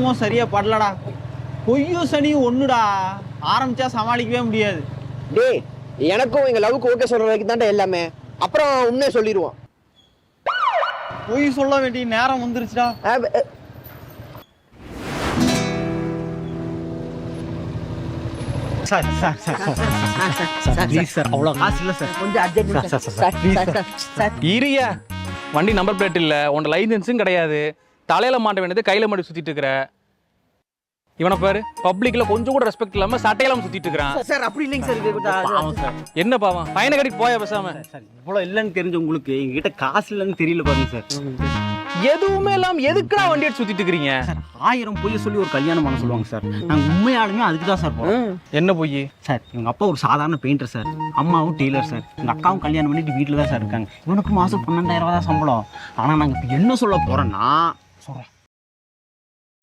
என்னமோ சரியா படலடா. பொய்யும் சனியும் ஒண்ணுடா. ஆரம்பிச்சா சமாளிக்கவே முடியாது. டேய் எனக்கும் எங்க லவ்வுக்கு ஓகே சொல்ற வரைக்கும் தான்டா எல்லாமே. அப்புறம் உண்மையை சொல்லிடுவோம். பொய் சொல்ல வேண்டிய நேரம் வந்துருச்சுடா. Sir sir sir sir please sir, அவ்வளோ காசு இல்லை சார். கொஞ்சம் அர்ஜென்ட். இரியா, வண்டி நம்பர் பிளேட் இல்லை, உன்னோட லைசன்ஸும் கிடையாது, தலையில மாட்ட வேண்டியது கையில மாட்டி சுத்திட்டு இருக்கிற. இவனை பாரு, பப்ளிக்ல கொஞ்சம் கூட ரெஸ்பெக்ட் இல்லாம சட்டையெல்லாம் சுத்திட்டு இருக்கிறான். சார் அப்படி இல்லைங்க சார். பாவம் சார். என்ன பாவம், பையனை கட்டிட்டு போயா பேசாம. சார் இவ்வளோ இல்லைன்னு தெரிஞ்ச உங்களுக்கு எங்ககிட்ட காசு இல்லைன்னு தெரியல பாருங்க சார். எதுவுமே இல்லாம எதுக்குடா வண்டி எடுத்து சுத்திட்டு இருக்கிறீங்க? சார் 1000 பொய்ய சொல்லி ஒரு கல்யாணம் பண்ண சொல்லுவாங்க சார். நாங்கள் உண்மையாலுமே அதுக்கு தான் சார் போகிறோம். என்ன பொய்? சார் எங்கள் அப்பா ஒரு சாதாரண பெயிண்டர் சார், அம்மாவும் டெய்லர் சார். எங்கள் அக்காவும் கல்யாணம் பண்ணிட்டு வீட்டில் தான் சார் இருக்காங்க. இவனுக்கு மாதம் 12,000 தான் சம்பளம். ஆனால் நாங்கள் இப்போ என்ன சொல்ல போகிறோன்னா சொல்கிறேன்.